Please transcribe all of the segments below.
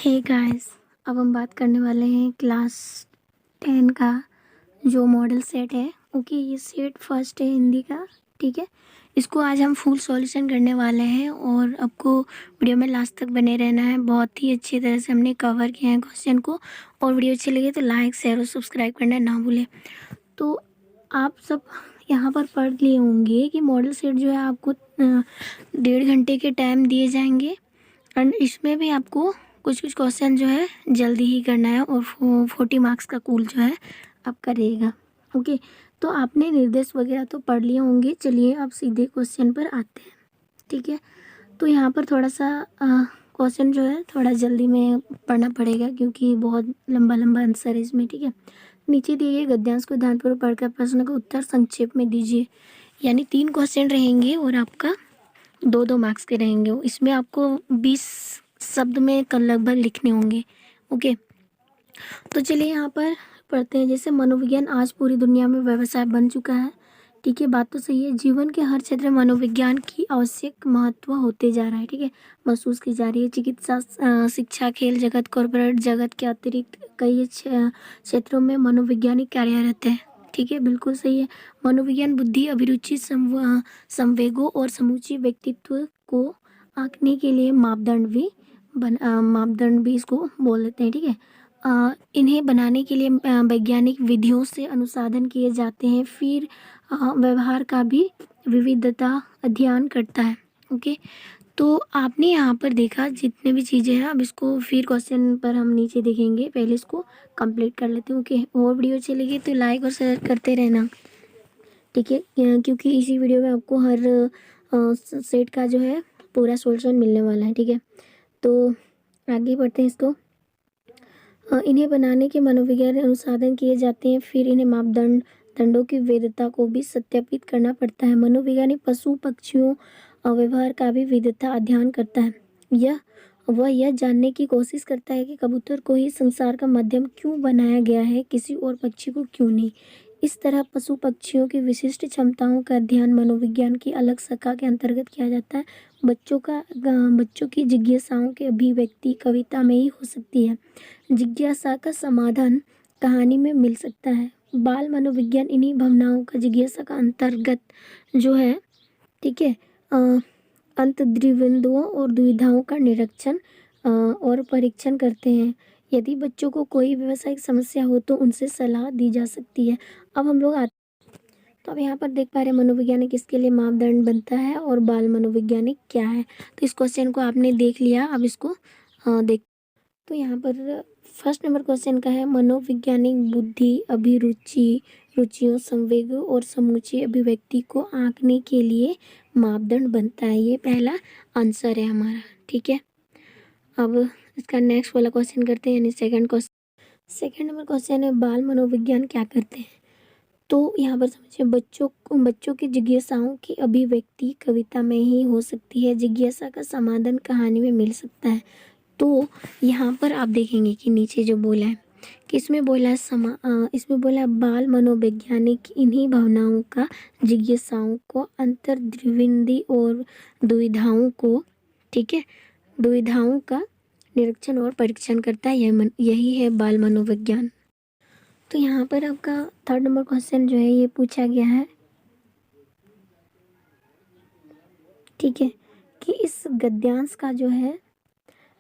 Hey guys, अब हम बात करने वाले हैं क्लास 10 का जो मॉडल सेट है। ओके, ये सेट फर्स्ट है हिंदी का। ठीक है, इसको आज हम फुल सॉल्यूशन करने वाले हैं और आपको वीडियो में लास्ट तक बने रहना है। बहुत ही अच्छी तरह से हमने कवर किया है क्वेश्चन को। और वीडियो अच्छी लगे तो लाइक शेयर और सब्सक्राइब करना ना भूलें। तो आप सब यहाँ पर पढ़ लिए होंगे कि मॉडल सेट जो है आपको 1.5 घंटे के टाइम दिए जाएंगे एंड इसमें भी आपको कुछ कुछ क्वेश्चन जो है जल्दी ही करना है और 40 मार्क्स का कुल जो है आपका रहेगा। ओके, तो आपने निर्देश वगैरह तो पढ़ लिए होंगे। चलिए अब सीधे क्वेश्चन पर आते हैं। ठीक है, तो यहाँ पर थोड़ा सा क्वेश्चन जो है थोड़ा जल्दी में पढ़ना पड़ेगा क्योंकि बहुत लंबा लंबा आंसर है इसमें। ठीक है, नीचे दिए गए गद्यांश को ध्यानपूर्वक पढ़कर प्रश्न का उत्तर संक्षेप में दीजिए। यानी 3 क्वेश्चन रहेंगे और आपका 2-2 मार्क्स के रहेंगे। इसमें आपको 20 शब्द में लगभग लिखने होंगे। ओके, तो चलिए यहाँ पर पढ़ते हैं। जैसे मनोविज्ञान आज पूरी दुनिया में व्यवसाय बन चुका है। ठीक है, बात तो सही है। जीवन के हर क्षेत्र में मनोविज्ञान की आवश्यक महत्व होते जा रहा है। ठीक है, महसूस की जा रही है। चिकित्सा, शिक्षा, खेल जगत, कॉर्पोरेट जगत के अतिरिक्त कई क्षेत्रों में मनोवैज्ञानिक कार्यरत है। ठीक है, बिल्कुल सही है। मनोविज्ञान बुद्धि, अभिरुचि, संवेगों और समूची व्यक्तित्व को आंकने के लिए मापदंड भी इसको बोल देते हैं। ठीक है, इन्हें बनाने के लिए वैज्ञानिक विधियों से अनुसंधान किए जाते हैं। फिर व्यवहार का भी विविधता अध्ययन करता है। ओके, तो आपने यहाँ पर देखा जितने भी चीज़ें हैं। अब इसको फिर क्वेश्चन पर हम नीचे देखेंगे, पहले इसको कंप्लीट कर लेते हैं। ओके, और वीडियो चलेगी तो लाइक और शेयर करते रहना। ठीक है, क्योंकि इसी वीडियो में आपको हर सेट का जो है पूरा सॉल्यूशन मिलने वाला है। ठीक है, तो आगे बढ़ते हैं इसको। इन्हें बनाने के मनोविज्ञान अनुसंधान किए जाते हैं। फिर इन्हें दंडों की वैधता को भी सत्यापित करना पड़ता है। मनोवैज्ञानिक पशु पक्षियों व्यवहार का भी वैधता अध्ययन करता है। वह यह जानने की कोशिश करता है कि कबूतर को ही संसार का माध्यम क्यों बनाया गया है, किसी और पक्षी को क्यों नहीं। इस तरह पशु पक्षियों की विशिष्ट क्षमताओं का अध्ययन मनोविज्ञान की अलग शाखा के अंतर्गत किया जाता है। बच्चों की जिज्ञासाओं की अभिव्यक्ति कविता में ही हो सकती है। जिज्ञासा का समाधान कहानी में मिल सकता है। बाल मनोविज्ञान इन्हीं भावनाओं का जिज्ञासा का अंतर्गत जो है, ठीक है, अंतर्द्वंद्वों और दुविधाओं का निरीक्षण और परीक्षण करते हैं। यदि बच्चों को कोई व्यावसायिक समस्या हो तो उनसे सलाह दी जा सकती है। अब हम लोग तो अब यहाँ पर देख पा रहे हैं मनोवैज्ञानिक किसके लिए मापदंड बनता है और बाल मनोवैज्ञानिक क्या है। तो इस क्वेश्चन को आपने देख लिया। अब इसको देख, तो यहाँ पर फर्स्ट नंबर क्वेश्चन का है मनोवैज्ञानिक बुद्धि, अभिरुचि, रुचियों, संवेगों और समूची अभिव्यक्ति को आंकने के लिए मापदंड बनता है। ये पहला आंसर है हमारा। ठीक है, अब इसका नेक्स्ट वाला क्वेश्चन करते हैं, यानी second question. Second number question है बाल मनोविज्ञान क्या करते हैं। तो यहाँ पर समझिए, बच्चों की जिज्ञासाओं की अभिव्यक्ति कविता में ही हो सकती है। जिज्ञासा का समाधान कहानी में मिल सकता है। तो यहाँ पर आप देखेंगे कि नीचे जो बोला है कि इसमें बोला है इसमें बोला है बाल मनोवैज्ञानिक इन्हीं भावनाओं का, जिज्ञासाओं को, अंतर्द्वंदी और दुविधाओं को, ठीक है, दुविधाओं का निरीक्षण और परीक्षण करता है। यही है बाल मनोविज्ञान। तो यहाँ पर आपका थर्ड नंबर क्वेश्चन जो है ये पूछा गया है, ठीक है, कि इस गद्यांश का जो है,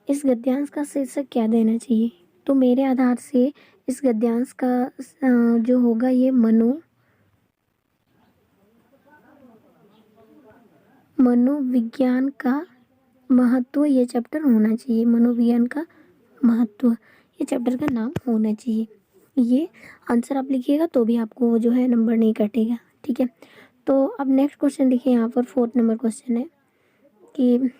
इस गद्यांश का शीर्षक क्या देना चाहिए। तो मेरे आधार से इस गद्यांश का जो होगा ये मनोविज्ञान का महत्व, ये चैप्टर होना चाहिए। मनोविज्ञान का महत्व, ये चैप्टर का नाम होना चाहिए। ये आंसर आप लिखिएगा तो भी आपको जो है नंबर नहीं कटेगा। ठीक है, तो अब नेक्स्ट क्वेश्चन देखिए। यहाँ पर फोर्थ नंबर क्वेश्चन है कि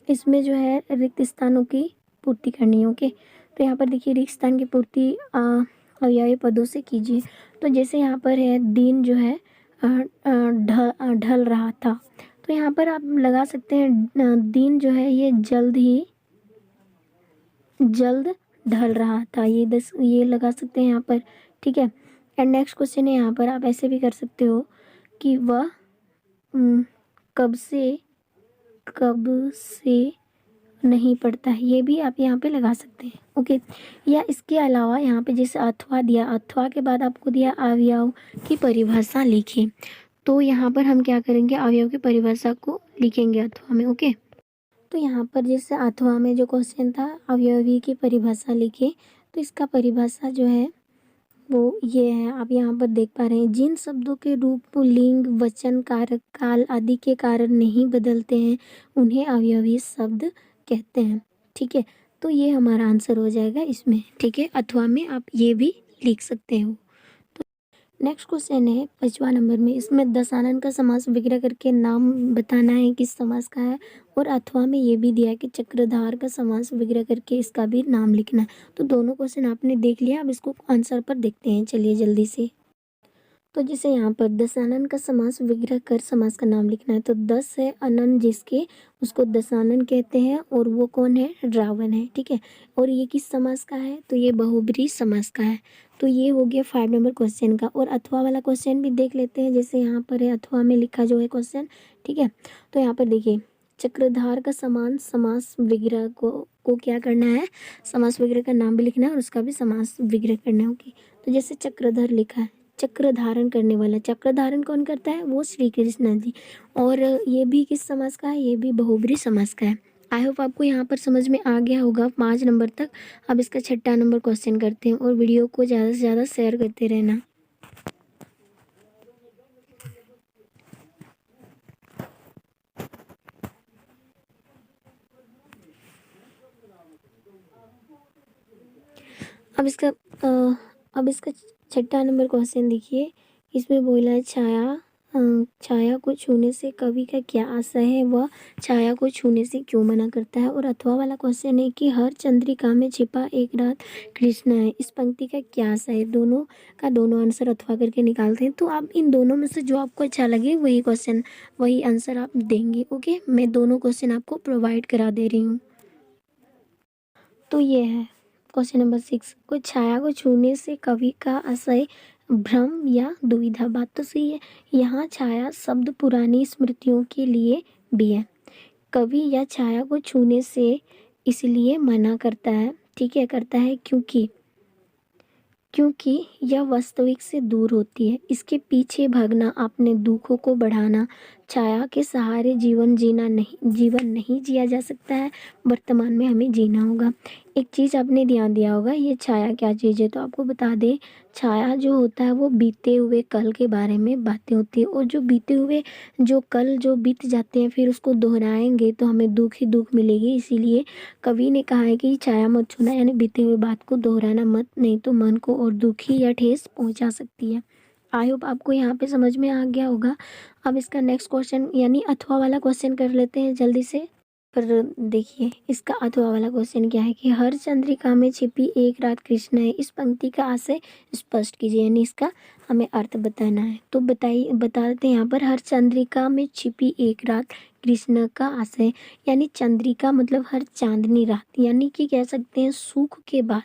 इसमें जो है रिक्त स्थानों की पूर्ति करनी है। ओके, तो यहाँ पर देखिए रिक्त स्थान की पूर्ति अव्ययी पदों से कीजिए। तो जैसे यहाँ पर है दिन जो है ढल रहा था, तो यहाँ पर आप लगा सकते हैं दिन जो है ये जल्द ढल रहा था। ये लगा सकते हैं यहाँ पर। ठीक है, एंड नेक्स्ट क्वेश्चन है, यहाँ पर आप ऐसे भी कर सकते हो कि वह कब से नहीं पड़ता है, ये भी आप यहाँ पे लगा सकते हैं। ओके, या इसके अलावा यहाँ पे जैसे अथवा दिया, अथवा के बाद आपको दिया अवयव की परिभाषा लिखिए, तो यहाँ पर हम क्या करेंगे, अवयव की परिभाषा को लिखेंगे अथवा में। ओके, तो यहाँ पर जैसे अथवा में जो क्वेश्चन था अवयवी की परिभाषा लिखिए, तो इसका परिभाषा जो है वो ये है, आप यहाँ पर देख पा रहे हैं, जिन शब्दों के रूप लिंग वचन कारक काल आदि के कारण नहीं बदलते हैं उन्हें अवयवी शब्द कहते हैं। ठीक है, तो ये हमारा आंसर हो जाएगा इसमें। ठीक है, अथवा में आप ये भी लिख सकते हो। नेक्स्ट क्वेश्चन है 5वां नंबर में, इसमें दशानन का समास विग्रह करके नाम बताना है किस समास का है, और अथवा में ये भी दिया है कि चक्रधार का समास विग्रह करके इसका भी नाम लिखना है। तो दोनों क्वेश्चन आपने देख लिया, अब इसको आंसर पर देखते हैं, चलिए जल्दी से। तो जैसे यहाँ पर दशानन का समास विग्रह कर समास का नाम लिखना है, तो दस है अनन जिसके, उसको दशानन कहते हैं, और वो कौन है, रावण है। ठीक है, और ये किस समास का है, तो ये बहुब्रीहि समास का है। तो ये हो गया 5 नंबर क्वेश्चन का। और अथवा वाला क्वेश्चन भी देख लेते हैं, जैसे यहाँ पर है अथवा में लिखा जो है क्वेश्चन। ठीक है, तो यहाँ पर देखिए, चक्रधार का समान समास विग्रह को क्या करना है, समास विग्रह का नाम भी लिखना है और उसका भी समास विग्रह करना है। ओके, तो जैसे चक्रधर लिखा है, चक्र धारण करने वाला, चक्र धारण कौन करता है, वो श्री कृष्ण जी। और ये भी किस समास का है, ये भी बहुब्रीहि समास का है। आई होप आपको यहाँ पर समझ में आ गया होगा 5 नंबर तक। अब इसका 6ठा नंबर क्वेश्चन करते हैं, और वीडियो को ज़्यादा से ज़्यादा शेयर करते रहना। अब इसका 6ठा नंबर क्वेश्चन देखिए, इसमें बोला है छाया को छूने से कवि का क्या आशय है, वह छाया को छूने से क्यों मना करता है। और अथवा वाला क्वेश्चन है कि हर चंद्रिका में छिपा एक रात कृष्ण है, इस पंक्ति का क्या आशय है। दोनों आंसर अथवा करके निकालते हैं। तो आप इन दोनों में से जो आपको अच्छा लगे वही आंसर आप देंगे। ओके, मैं दोनों क्वेश्चन आपको प्रोवाइड करा दे रही हूँ। तो ये है क्वेश्चन नंबर 6, कोई छाया को छूने से कवि का आशय भ्रम या दुविधा। बात तो सही है, यहाँ छाया शब्द पुरानी स्मृतियों के लिए भी है। कवि या छाया को छूने से इसलिए मना करता है, ठीक है, करता है क्योंकि यह वास्तविक से दूर होती है, इसके पीछे भागना, अपने दुखों को बढ़ाना। छाया के सहारे जीवन नहीं जिया जा सकता है, वर्तमान में हमें जीना होगा। एक चीज़ आपने ध्यान दिया होगा, ये छाया क्या चीज़ है, तो आपको बता दें, छाया जो होता है वो बीते हुए कल के बारे में बातें होती है, और जो बीते हुए जो कल जो बीत जाते हैं फिर उसको दोहराएंगे तो हमें दुख ही दुख मिलेगी। इसीलिए कवि ने कहा है कि छाया मत छूना, यानी बीते हुए बात को दोहराना मत, नहीं तो मन को और दुखी या ठेस पहुंचा सकती है। आई होप आपको यहाँ पे समझ में आ गया होगा। अब इसका नेक्स्ट क्वेश्चन यानी अथवा वाला क्वेश्चन कर लेते हैं जल्दी से। पर देखिए, इसका अथवा वाला क्वेश्चन क्या है कि हर चंद्रिका में छिपी एक रात कृष्ण है, इस पंक्ति का आशय स्पष्ट कीजिए, यानी इसका हमें अर्थ बताना है। तो बता देते हैं यहाँ पर, हर चंद्रिका में छिपी एक रात कृष्ण का आशय, यानी चंद्रिका मतलब हर चांदनी रात, यानी कि कह सकते हैं सुख के बाद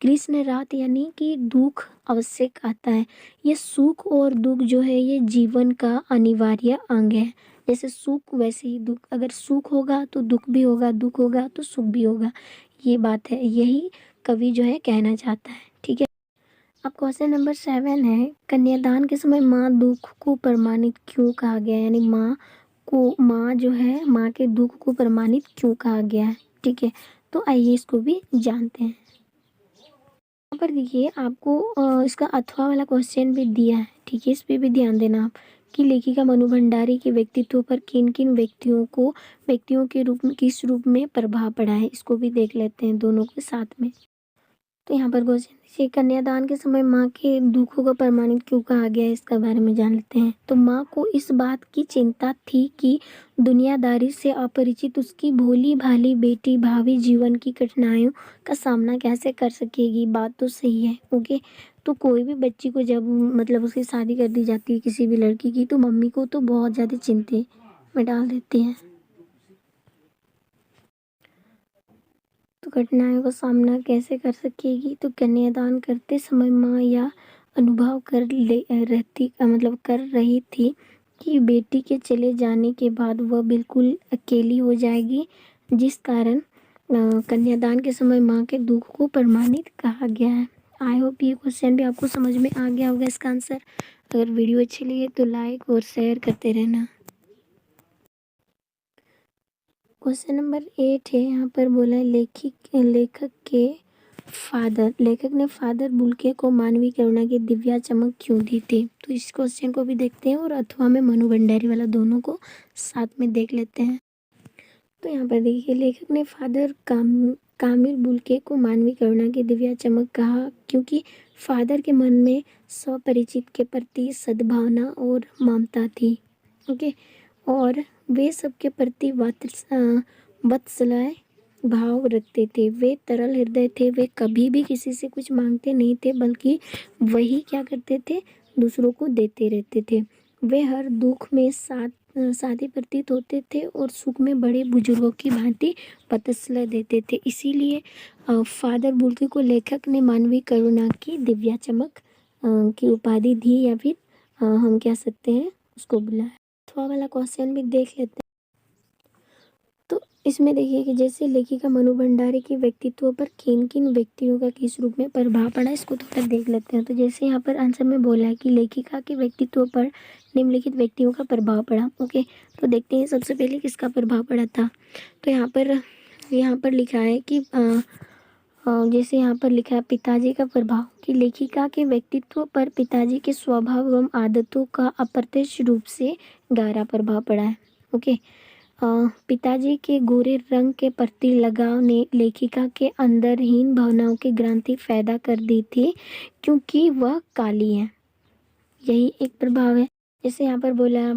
कृष्ण रात, यानी कि दुख आवश्यक आता है। ये सुख और दुख जो है ये जीवन का अनिवार्य अंग है। जैसे सुख वैसे ही दुख, अगर सुख होगा तो दुख भी होगा, दुख होगा तो सुख भी होगा। ये बात है, यही कवि जो है कहना चाहता है। ठीक है, अब क्वेश्चन नंबर 7 है, कन्यादान के समय माँ दुख को प्रमाणित क्यों कहा गया, यानी माँ जो है माँ के दुख को प्रमाणित क्यों कहा गया है। ठीक है, तो आइए इसको भी जानते हैं। यहाँ पर देखिए आपको इसका अथवा वाला क्वेश्चन भी दिया है। ठीक है, इस पे भी ध्यान देना आप कि लेखिका मनु भंडारी के व्यक्तित्व पर किन किन व्यक्तियों के रूप में किस रूप में प्रभाव पड़ा है, इसको भी देख लेते हैं दोनों के साथ में। तो यहाँ पर क्वेश्चन देखिए, कन्यादान के समय माँ के दुखों को प्रमाणित क्यों कहा गया है, इसके बारे में जान लेते हैं। तो माँ को इस बात की चिंता थी कि दुनियादारी से अपरिचित उसकी भोली भाली बेटी भावी जीवन की कठिनाइयों का सामना कैसे कर सकेगी। बात तो सही है। ओके, तो कोई भी बच्ची को जब मतलब उसकी शादी कर दी जाती है किसी भी लड़की की, तो मम्मी को तो बहुत ज़्यादा चिंता में डाल देती हैं। तो कठिनाइयों का सामना कैसे कर सकेगी, तो कन्यादान करते समय माँ या अनुभव कर रही थी कि बेटी के चले जाने के बाद वह बिल्कुल अकेली हो जाएगी, जिस कारण कन्यादान के समय माँ के दुख को प्रमाणित कहा गया है। आई होप ये क्वेश्चन भी आपको समझ में आ गया होगा इसका आंसर। अगर वीडियो अच्छी लगी तो लाइक और शेयर करते रहना। क्वेश्चन नंबर 8 है, यहाँ पर बोला है लेखक ने फादर बुल्के को मानवीय करुणा की दिव्या चमक क्यों दी थी। तो इस क्वेश्चन को भी देखते हैं और अथवा में मनु भंडारी वाला दोनों को साथ में देख लेते हैं। तो यहाँ पर देखिए, लेखक ने फादर कामिल बुल्के को मानवीय करुणा की दिव्या चमक कहा क्योंकि फादर के मन में स्वपरिचित के प्रति सद्भावना और ममता थी। ओके, और वे सबके प्रति वात्सल्य भाव रखते थे। वे तरल हृदय थे। वे कभी भी किसी से कुछ मांगते नहीं थे, बल्कि वही क्या करते थे, दूसरों को देते रहते थे। वे हर दुख में साथी प्रतीत होते थे और सुख में बड़े बुजुर्गों की भांति वात्सल्य देते थे। इसीलिए फादर बुल्के को लेखक ने मानवीय करुणा की दिव्या चमक की उपाधि दी, या फिर हम कह सकते हैं उसको बुलाया। अथवा वाला क्वेश्चन भी देख लेते हैं। तो इसमें देखिए कि जैसे लेखिका मनु भंडारी के व्यक्तित्व पर किन किन व्यक्तियों का किस रूप में प्रभाव पड़ा, इसको थोड़ा देख लेते हैं। तो जैसे यहाँ पर आंसर में बोला है कि लेखिका के व्यक्तित्व पर निम्नलिखित व्यक्तियों का प्रभाव पड़ा। ओके, तो देखते हैं सबसे पहले किसका प्रभाव पड़ा था। तो यहाँ पर लिखा है कि जैसे यहाँ पर लिखा है पिताजी का प्रभाव, कि लेखिका के व्यक्तित्व पर पिताजी के स्वभाव एवं आदतों का अप्रत्यक्ष रूप से गहरा प्रभाव पड़ा है। ओके, पिताजी के गोरे रंग के प्रति लगाव ने लेखिका के अंदर हीन भावनाओं की ग्रंथि पैदा कर दी थी, क्योंकि वह काली है। यही एक प्रभाव है। जैसे यहाँ पर बोला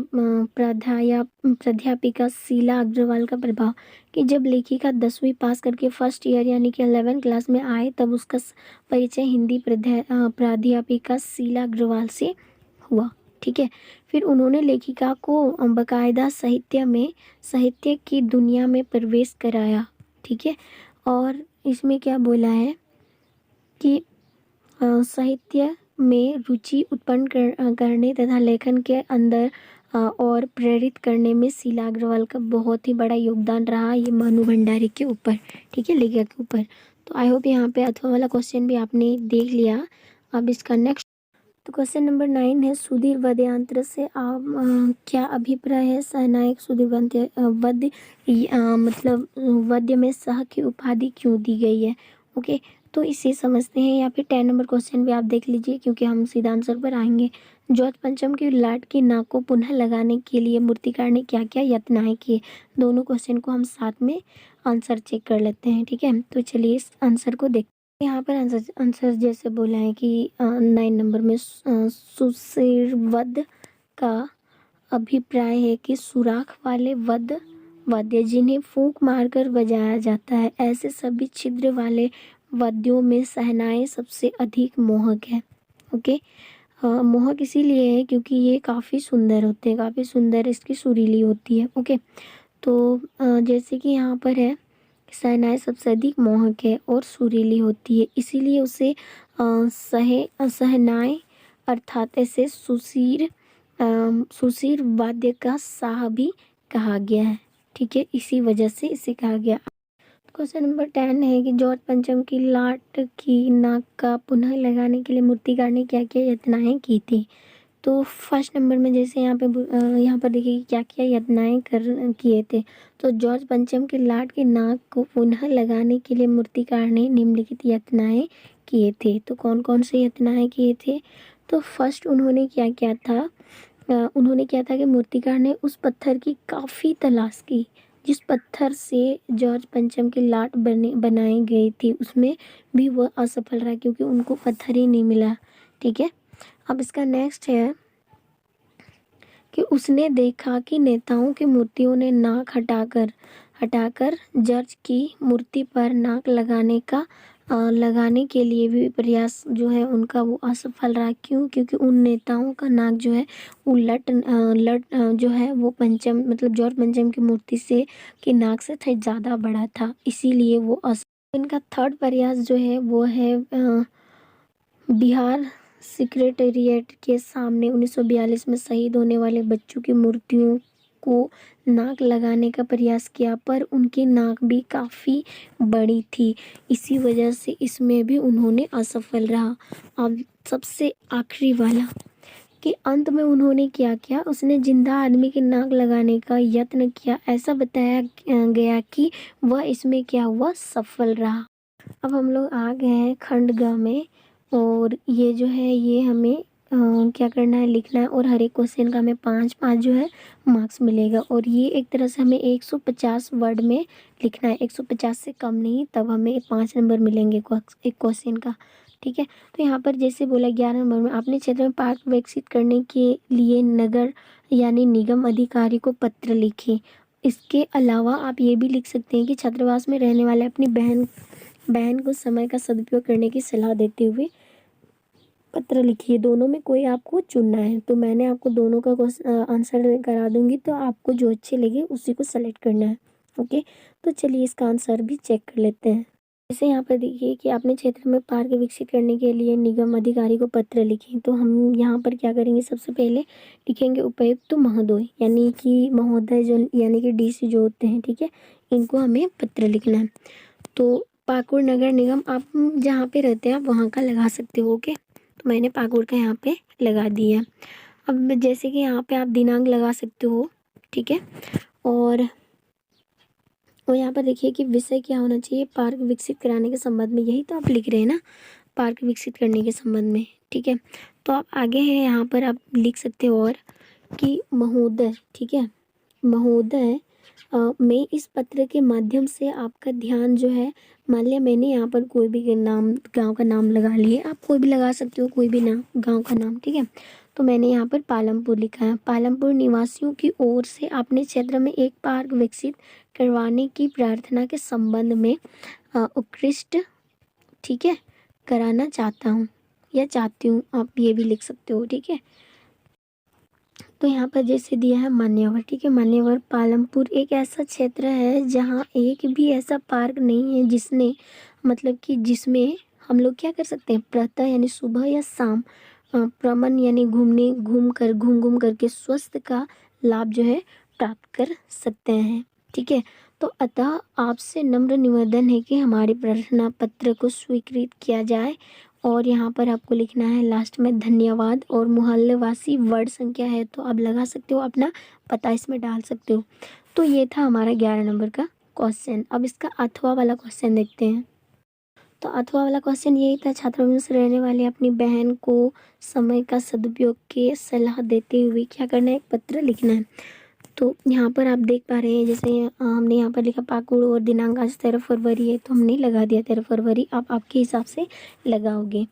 प्राध्यापिका शीला अग्रवाल का प्रभाव, कि जब लेखिका 10वीं पास करके फर्स्ट ईयर यानी कि 11th क्लास में आए, तब उसका परिचय हिंदी प्राध्यापिका शीला अग्रवाल से हुआ। ठीक है, फिर उन्होंने लेखिका को बाकायदा साहित्य की दुनिया में प्रवेश कराया। ठीक है, और इसमें क्या बोला है कि साहित्य में रुचि उत्पन्न करने तथा लेखन के अंदर और प्रेरित करने में शीला अग्रवाल का बहुत ही बड़ा योगदान रहा, ये मनु भंडारी के ऊपर। ठीक है, लेखक के ऊपर। तो आई होप यहाँ पे अथवा वाला क्वेश्चन भी आपने देख लिया। अब इसका नेक्स्ट तो क्वेश्चन नंबर 9 है, सुधीर वाद्ययंत्र से आप क्या अभिप्राय है। सहनायक सुधीर मतलब वाद्य में सह की उपाधि क्यों दी गई है। ओके, तो इसे समझते हैं, या फिर 10 नंबर क्वेश्चन भी आप देख लीजिए, क्योंकि हम सीधा आंसर पर आएंगे। जॉर्ज पंचम की लाट की नाक को पुनः लगाने के लिए मूर्तिकार ने क्या क्या यत्नाएं किए। दोनों क्वेश्चन को हम साथ में आंसर चेक कर लेते हैं। ठीक है, तो चलिए इस आंसर को देखते हैं। यहाँ पर आंसर जैसे बोला है कि 9 नंबर में सुशिरवद का अभिप्राय है कि सुराख वाले वाद्य जिन्हें फूंक मारकर बजाया जाता है, ऐसे सभी छिद्र वाले वाद्यों में सहनाई सबसे अधिक मोहक है। ओके, मोहक इसीलिए है क्योंकि ये काफ़ी सुंदर होते हैं, काफ़ी सुंदर इसकी सुरीली होती है। ओके, तो जैसे कि यहाँ पर है, सहनाई सबसे अधिक मोहक है और सुरीली होती है, इसीलिए उसे सहनाई अर्थात ऐसे सुशीर वाद्य का साह भी कहा गया है। ठीक है, इसी वजह से इसे कहा गया। क्वेश्चन नंबर 10 है कि जॉर्ज पंचम की लाट की नाक का पुनः लगाने के लिए मूर्तिकार ने क्या क्या यत्नाएं की थी। तो फर्स्ट नंबर में जैसे यहाँ पर देखिए क्या क्या यत्नाएं किए थे। तो जॉर्ज पंचम की लाट की नाक को पुनः लगाने के लिए मूर्तिकार ने निम्नलिखित यत्नाएं किए थे। तो कौन कौन से यत्नाएं किए थे। तो फर्स्ट उन्होंने क्या किया था, कि मूर्तिकार ने उस पत्थर की काफ़ी तलाश की जिस पत्थर से जॉर्ज पंचम की लाट बनाई गई थी, उसमें भी वह असफल रहा क्योंकि उनको पत्थर ही नहीं मिला। ठीक है, अब इसका नेक्स्ट है कि उसने देखा कि नेताओं की मूर्तियों ने नाक हटाकर जॉर्ज की मूर्ति पर नाक लगाने के लिए भी प्रयास जो है उनका वो असफल रहा। क्यों, क्योंकि उन नेताओं का नाक जो है वो लट जो है वो पंचम मतलब जॉर्ज पंचम की मूर्ति से की नाक से ज़्यादा बड़ा था, इसीलिए वो इनका थर्ड प्रयास जो है वो है बिहार सेक्रेटेरिएट के सामने 1942 में शहीद होने वाले बच्चों की मूर्तियों को नाक लगाने का प्रयास किया, पर उनकी नाक भी काफ़ी बड़ी थी। इसी वजह से इसमें भी उन्होंने असफल रहा। अब सबसे आखिरी वाला कि अंत में उन्होंने क्या किया, उसने जिंदा आदमी की नाक लगाने का यत्न किया। ऐसा बताया गया कि वह इसमें क्या हुआ, सफल रहा। अब हम लोग आ गए हैं खंड ग में, और ये जो है ये हमें क्या करना है, लिखना है। और हर एक क्वेश्चन का हमें 5-5 जो है मार्क्स मिलेगा। और ये एक तरह से हमें 150 वर्ड में लिखना है, 150 से कम नहीं, तब हमें 5 नंबर मिलेंगे एक क्वेश्चन का। ठीक है, तो यहाँ पर जैसे बोला 11 नंबर में, अपने क्षेत्र में पार्क विकसित करने के लिए नगर यानी निगम अधिकारी को पत्र लिखें। इसके अलावा आप ये भी लिख सकते हैं कि छात्रावास में रहने वाले अपनी बहन को समय का सदुपयोग करने की सलाह देते हुए पत्र लिखिए। दोनों में कोई आपको चुनना है, तो मैंने आपको दोनों का आंसर करा दूंगी, तो आपको जो अच्छे लगे उसी को सेलेक्ट करना है। ओके, तो चलिए इसका आंसर भी चेक कर लेते हैं। जैसे यहाँ पर देखिए कि अपने क्षेत्र में पार्क विकसित करने के लिए निगम अधिकारी को पत्र लिखें, तो हम यहाँ पर क्या करेंगे, सबसे पहले लिखेंगे उपायुक्त महोदय, यानी कि महोदय जो यानी कि डीसी जो होते हैं, ठीक है, इनको हमें पत्र लिखना है। तो पाकुड़ नगर निगम, आप जहाँ पे रहते हैं आप वहाँ का लगा सकते हो। ओके, तो मैंने पाकुड़ का यहाँ पे लगा दिया। अब जैसे कि यहाँ पे आप दिनांक लगा सकते हो, ठीक है। और यहाँ पर देखिए कि विषय क्या होना चाहिए, पार्क विकसित कराने के संबंध में, यही तो आप लिख रहे हैं ना, पार्क विकसित करने के संबंध में। ठीक है, तो आप आगे हैं यहाँ पर आप लिख सकते हो और कि महोदय, ठीक है, महोदय मैं इस पत्र के माध्यम से आपका ध्यान जो है, मान लिया मैंने यहाँ पर कोई भी नाम, गांव का नाम लगा लिए, आप कोई भी लगा सकते हो, कोई भी नाम, गांव का नाम, ठीक है। तो मैंने यहाँ पर पालमपुर लिखा है। पालमपुर निवासियों की ओर से अपने क्षेत्र में एक पार्क विकसित करवाने की प्रार्थना के संबंध में उत्कृष्ट, ठीक है, कराना चाहता हूँ या चाहती हूँ, आप ये भी लिख सकते हो। ठीक है, तो यहाँ पर जैसे दिया है मान्यवर, ठीक है, मान्यवर पालमपुर एक ऐसा क्षेत्र है जहाँ एक भी ऐसा पार्क नहीं है जिसने मतलब कि जिसमें हम लोग क्या कर सकते हैं, प्रातः यानी सुबह या शाम प्रमन यानी घूम करके स्वस्थ का लाभ जो है प्राप्त कर सकते हैं। ठीक है, तो अतः आपसे नम्र निवेदन है कि हमारे प्रार्थना पत्र को स्वीकृत किया जाए। और यहाँ पर आपको लिखना है लास्ट में धन्यवाद, और मोहल्लेवासी वर्ड संख्या है तो आप लगा सकते हो, अपना पता इसमें डाल सकते हो। तो ये था हमारा 11 नंबर का क्वेश्चन। अब इसका अथवा वाला क्वेश्चन देखते हैं। तो अथवा वाला क्वेश्चन यही था, छात्रावास में रहने वाले अपनी बहन को समय का सदुपयोग की सलाह देते हुए क्या करना है, एक पत्र लिखना है। तो यहाँ पर आप देख पा रहे हैं, जैसे हमने यहाँ पर लिखा पाकुड़ और दिनांक आज 13 फरवरी है, तो हमने लगा दिया 13 फरवरी। आप आपके हिसाब से लगाओगे।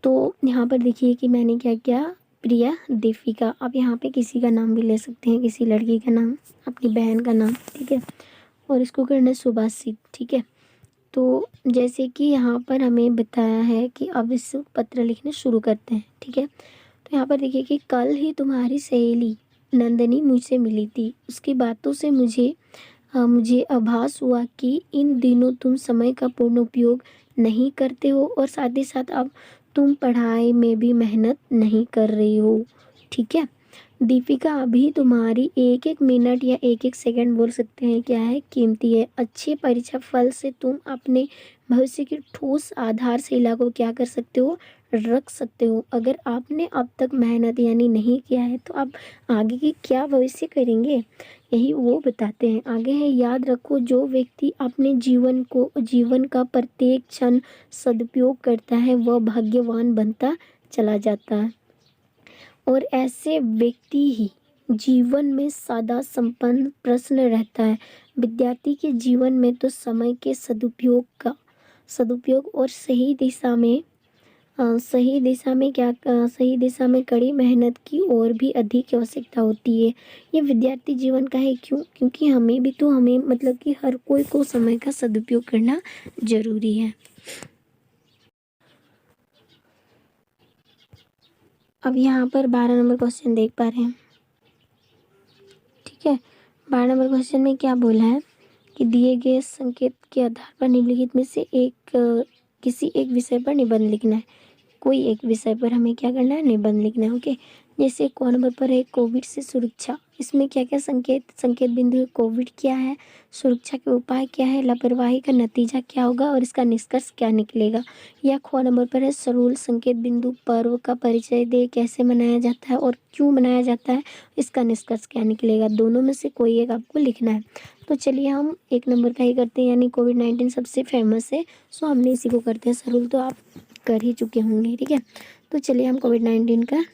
तो यहाँ पर देखिए कि मैंने क्या किया, प्रिया दीपिका। आप यहाँ पे किसी का नाम भी ले सकते हैं, किसी लड़की का नाम, अपनी बहन का नाम, ठीक है। और इसको करना है सुभाषित, ठीक है। तो जैसे कि यहाँ पर हमें बताया है कि अब इस पत्र लिखने शुरू करते हैं, ठीक है। तो यहाँ पर देखिए कि कल ही तुम्हारी सहेली नंदनी मुझसे मिली थी। उसकी बातों से मुझे आभास हुआ कि इन दिनों तुम समय का पूर्ण उपयोग नहीं करते हो, और साथ ही साथ अब तुम पढ़ाई में भी मेहनत नहीं कर रही हो। ठीक है, दीपिका अभी तुम्हारी एक एक मिनट या एक एक सेकंड बोल सकते हैं क्या है, कीमती है। अच्छे परीक्षा फल से तुम अपने भविष्य की ठोस आधारशिला को क्या कर सकते हो, रख सकते हो। अगर आपने अब तक मेहनत यानी नहीं किया है तो आप आगे की क्या भविष्य करेंगे, यही वो बताते हैं। आगे है, याद रखो जो व्यक्ति अपने जीवन का प्रत्येक क्षण सदुपयोग करता है वह भाग्यवान बनता चला जाता है, और ऐसे व्यक्ति ही जीवन में सदा संपन्न प्रश्न रहता है। विद्यार्थी के जीवन में तो समय के सदुपयोग और सही दिशा में कड़ी मेहनत की और भी अधिक आवश्यकता होती है। ये विद्यार्थी जीवन का है, क्योंकि हमें मतलब कि हर कोई को समय का सदुपयोग करना जरूरी है। अब यहाँ पर 12 नंबर क्वेश्चन देख पा रहे हैं, ठीक है। 12 नंबर क्वेश्चन में क्या बोला है कि दिए गए संकेत के आधार पर निम्नलिखित में से किसी एक विषय पर निबंध लिखना है। कोई एक विषय पर हमें क्या करना है, निबंध लिखना है। ओके, जैसे क नंबर पर है कोविड से सुरक्षा, इसमें क्या क्या संकेत बिंदु है, कोविड क्या है, सुरक्षा के उपाय क्या है, लापरवाही का नतीजा क्या होगा और इसका निष्कर्ष क्या निकलेगा। या ख नंबर पर है सरूल संकेत बिंदु पर्व का परिचय दे, कैसे मनाया जाता है और क्यों मनाया जाता है, इसका निष्कर्ष क्या निकलेगा। दोनों में से कोई एक आपको लिखना है। तो चलिए हम 1 नंबर का ही करते हैं, यानी कोविड-19 सबसे फेमस है, सो हमने इसी को करते हैं। सरूल तो आप कर ही चुके होंगे, ठीक है। तो चलिए हम कोविड-19 का,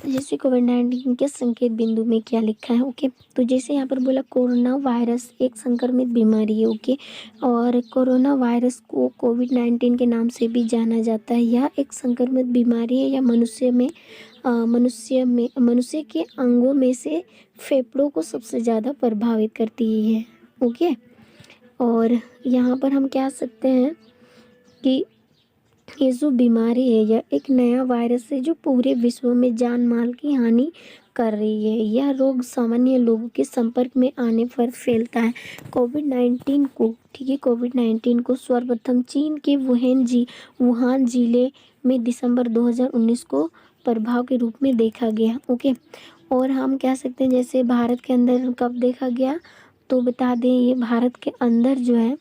जैसे कोविड-19 के संकेत बिंदु में क्या लिखा है, ओके। तो जैसे यहाँ पर बोला कोरोना वायरस एक संक्रमित बीमारी है, ओके। और कोरोना वायरस को कोविड-19 के नाम से भी जाना जाता है। यह एक संक्रमित बीमारी है या मनुष्य के अंगों में से फेफड़ों को सबसे ज़्यादा प्रभावित करती है, ओके। और यहाँ पर हम कह सकते हैं कि ये जो बीमारी है यह एक नया वायरस है जो पूरे विश्व में जान माल की हानि कर रही है। यह रोग सामान्य लोगों के संपर्क में आने पर फैलता है। कोविड-19 को, ठीक है, कोविड-19 को सर्वप्रथम चीन के वुहान जिले में दिसंबर 2019 को प्रभाव के रूप में देखा गया, ओके। और हम कह सकते हैं जैसे भारत के अंदर कब देखा गया, तो बता दें ये भारत के अंदर जो है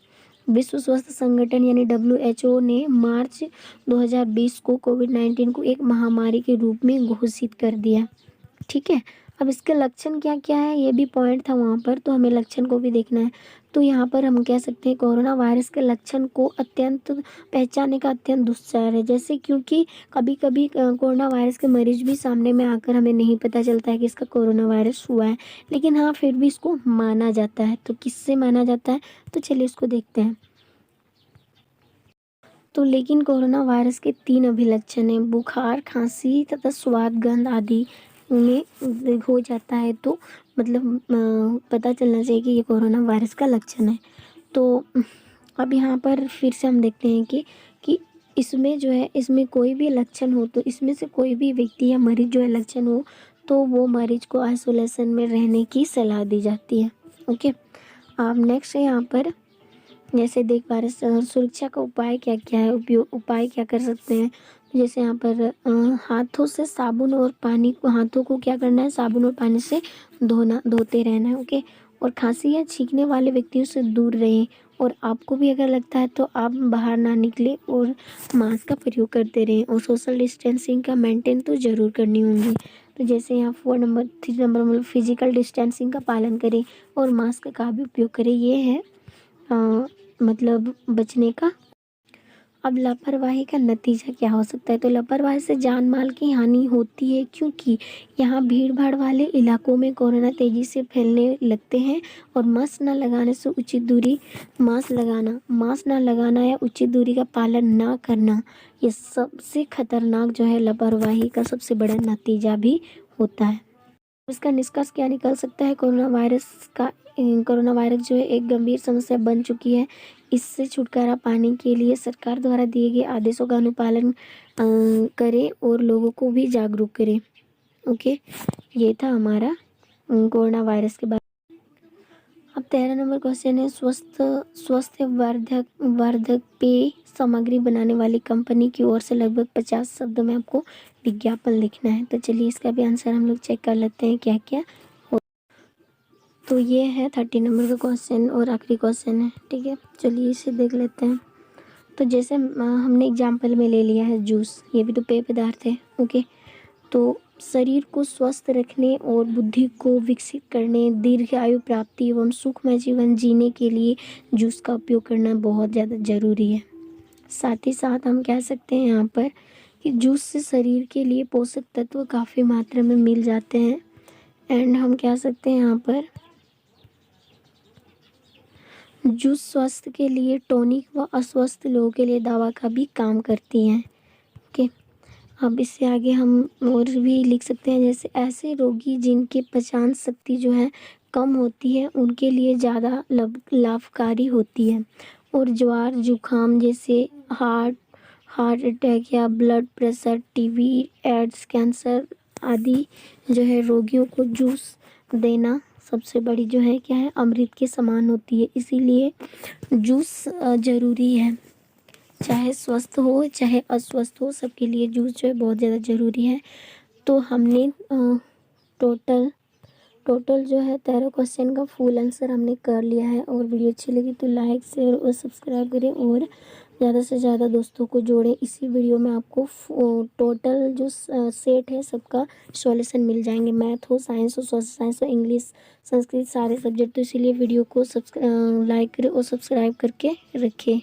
विश्व स्वास्थ्य संगठन यानी WHO ने मार्च 2020 को कोविड-19 को एक महामारी के रूप में घोषित कर दिया, ठीक है। अब इसके लक्षण क्या क्या है, ये भी पॉइंट था वहाँ पर, तो हमें लक्षण को भी देखना है। तो यहाँ पर हम कह सकते हैं कोरोना वायरस के लक्षण को पहचानने का अत्यंत दुस्सार है। जैसे क्योंकि कभी कभी कोरोना वायरस के मरीज भी सामने में आकर हमें नहीं पता चलता है कि इसका कोरोना वायरस हुआ है, लेकिन हाँ फिर भी इसको माना जाता है। तो किससे माना जाता है, तो चलिए इसको देखते हैं। तो लेकिन कोरोना वायरस के 3 अभिलक्षण हैं, बुखार, खांसी तथा स्वाद गंध आदि में हो जाता है। तो मतलब पता चलना चाहिए कि ये कोरोना वायरस का लक्षण है। तो अब यहाँ पर फिर से हम देखते हैं कि इसमें जो है, इसमें कोई भी लक्षण हो तो इसमें से कोई भी व्यक्ति या मरीज जो है लक्षण हो तो वो मरीज को आइसोलेशन में रहने की सलाह दी जाती है, ओके। अब नेक्स्ट है यहाँ पर, जैसे देख पा रहे सुरक्षा का उपाय क्या क्या है, उपाय क्या कर सकते हैं। जैसे यहाँ पर हाथों से साबुन और पानी को, हाथों को क्या करना है, साबुन और पानी से धोते रहना है, ओके। और खांसी या छींकने वाले व्यक्तियों से दूर रहें। और आपको भी अगर लगता है तो आप बाहर ना निकले और मास्क का प्रयोग करते रहें। और सोशल डिस्टेंसिंग का मेंटेन तो ज़रूर करनी होगी। तो जैसे यहाँ 3 नंबर मतलब फिजिकल डिस्टेंसिंग का पालन करें और मास्क का भी उपयोग करें, ये है मतलब बचने का। अब लापरवाही का नतीजा क्या हो सकता है, तो लापरवाही से जान माल की हानि होती है क्योंकि यहाँ भीड़ भाड़ वाले इलाकों में कोरोना तेजी से फैलने लगते हैं। और मास्क न लगाना या उचित दूरी का पालन ना करना, ये सबसे खतरनाक जो है लापरवाही का सबसे बड़ा नतीजा भी होता है। इसका निष्कर्ष क्या निकल सकता है, कोरोना वायरस जो है एक गंभीर समस्या बन चुकी है। इससे छुटकारा पाने के लिए सरकार द्वारा दिए गए आदेशों का अनुपालन करें और लोगों को भी जागरूक करें, ओके। ये था हमारा कोरोना वायरस के बारे में। अब 13 नंबर क्वेश्चन है, स्वस्थ वर्धक पेय सामग्री बनाने वाली कंपनी की ओर से लगभग 50 शब्दों में आपको विज्ञापन लिखना है। तो चलिए इसका भी आंसर हम लोग चेक कर लेते हैं क्या क्या हो। तो ये है 30 नंबर का क्वेश्चन और आखिरी क्वेश्चन है, ठीक है। चलिए इसे देख लेते हैं। तो जैसे हमने एग्जाम्पल में ले लिया है जूस, ये भी तो पेय पदार्थ है, ओके। तो शरीर को स्वस्थ रखने और बुद्धि को विकसित करने, दीर्घ आयु प्राप्ति एवं सुखमय जीवन जीने के लिए जूस का उपयोग करना बहुत ज़्यादा ज़रूरी है। साथ ही साथ हम कह सकते हैं यहाँ पर कि जूस से शरीर के लिए पोषक तत्व काफ़ी मात्रा में मिल जाते हैं। एंड हम कह सकते हैं यहाँ पर जूस स्वास्थ्य के लिए टॉनिक व अस्वस्थ लोगों के लिए दवा का भी काम करती हैं, ओके। अब इससे आगे हम और भी लिख सकते हैं, जैसे ऐसे रोगी जिनकी पहचान शक्ति जो है कम होती है उनके लिए ज़्यादा लाभकारी होती है। और ज्वार जुखाम जैसे हार्ट अटैक या blood pressure, TB, AIDS, cancer आदि जो है रोगियों को जूस देना सबसे बड़ी जो है क्या है, अमृत के समान होती है। इसीलिए जूस ज़रूरी है, चाहे स्वस्थ हो चाहे अस्वस्थ हो, सबके लिए जूस जो है बहुत ज़्यादा ज़रूरी है। तो हमने टोटल टोटल जो है 13 क्वेश्चन का फुल आंसर हमने कर लिया है। और वीडियो अच्छी लगी तो लाइक शेयर और सब्सक्राइब करें और ज़्यादा से ज़्यादा दोस्तों को जोड़ें। इसी वीडियो में आपको टोटल जो सेट है सबका सॉल्यूशन मिल जाएंगे, मैथ हो, साइंस हो, सोशल साइंस हो, इंग्लिश, संस्कृत, सारे सब्जेक्ट। तो इसीलिए वीडियो को लाइक करें और सब्सक्राइब करके रखें।